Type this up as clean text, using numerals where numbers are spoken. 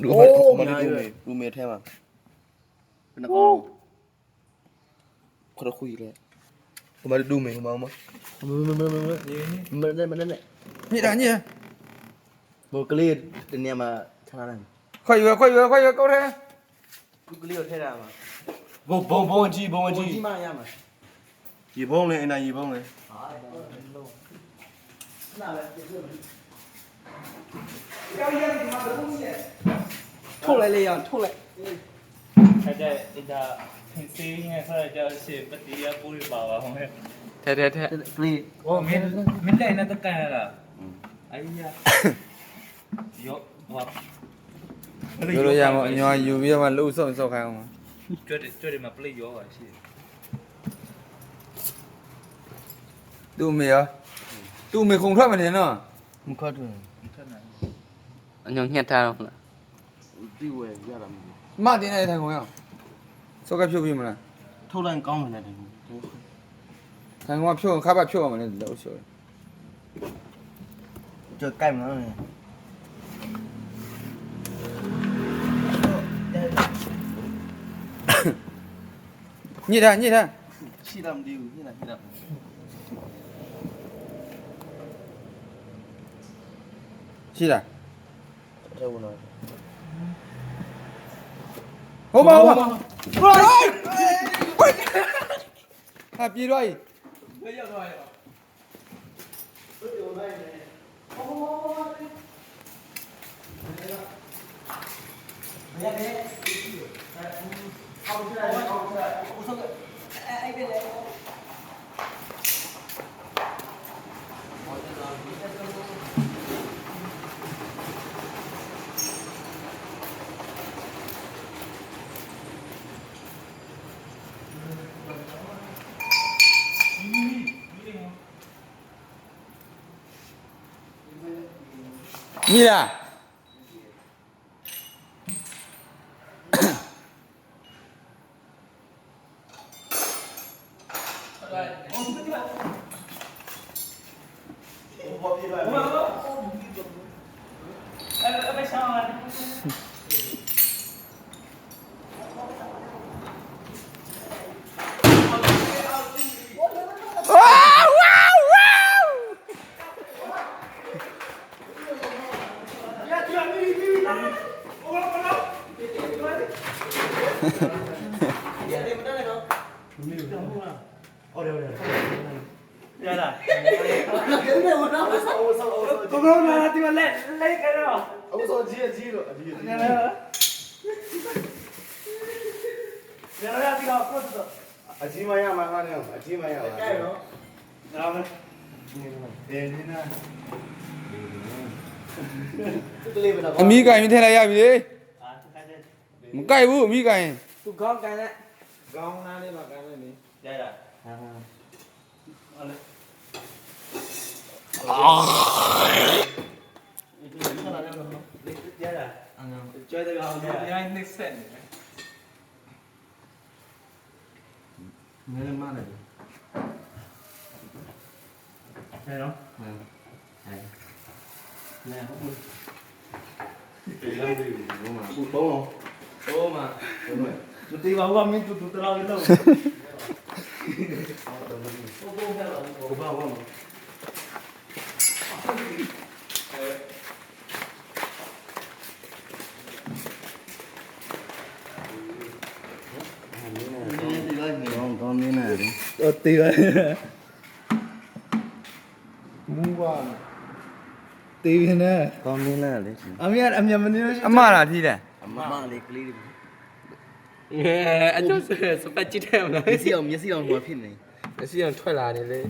လူမလူမေထဲမှာဘယ်နှကောင်ခရခွေလေဟိုမှာလူမေဟိုမှာမညတာညဘိုကလေးတနေရာမှာထားတယ်ခွေရွယ်ကောက်တယ်လူကလေးကိုထဲတာမှာဘုံကြီးမှရမှာရေဘုံလေအနာရေဘုံလေနားပဲထုတ်လိုက်လေရထုတ်လိုက်他在那个很新鲜，他叫是不低呀，不会包啊，后面。ထဲကလေး我没带那个干了。哎呀，有我。ပြောလို့ရမှာညောယူပြီးတော့မှလှုပ်ဆောင်ဆောက်ခိုင်းအောင်ပါ这里嘛不累有啊是。သူ့မေရောသူ့မေခုံထွက်မနေနော်မခတ်တယ်အညောင်ညှက်ထားတော့မလား ဒီဝဲရတာမတင်နေတဲ့ထိုင်ကုန်ရအောင်စောကဖြုတ်ပြမလား ထုတ်လိုက်ကောင်းတယ်တဲ့ ထိုင်ကုန်ကဖြုတ်ခါပါဖြုတ်အောင်မလဲလို့ဆိုတယ်ကြကြိုက်မလားညစ်တာရှိတာမသိဘူးညတာရှိတာထဲဝင်တော့ ဟုတ်ပါဟာပြေးတော့ဘယ်ရောက်တော့ရဘယ်လိုလဲဘယ်ရအောက်ချအဲ့ပဲလေညစ်တာရလားကိုကောနာဒီမလက်လိုက်ကြတော့ အမစောကြီးလို့အကြီးရလားဒီတော့ကိုတော့ အကြီးမရမှာဟာနေအကြီးမရပါကြိုက်တော့ဒါပဲနေနာသူကလေးပဲတော့ အမီးကင်ထည့်လိုက်ရပြီလေ အာသူကတဲ့ မကြိုက်ဘူးအမီးကင် သူကောင်းကန်တဲ့ကောင်းနားလေးမှာကန်နေရလားဟာဟာဟုတ်လေရလားကျွဲတဲ့ကောင်ရိုင်းနေဆက်နေနေမနဲ့ဟဲ့နော်ဟဲ့နေဟုတ်ဘူး ဒီလောက်လေးဘုံမှာဘုံမှာသူတေးပါဦးမင်းသူတလားလို့ဘာကောင်းနေနေတယ် တော့တေးပါမူပါတေးနေ ကောင်းနေနေလေ အမြမနေ အမလားထီးတယ်အမလေးကလေး အကျိုးစပတ်ကြည့်တယ်မလား မျက်စိအောင်ဟိုဖြစ်နေ အစီအောင်ထွက်လာတယ်လေ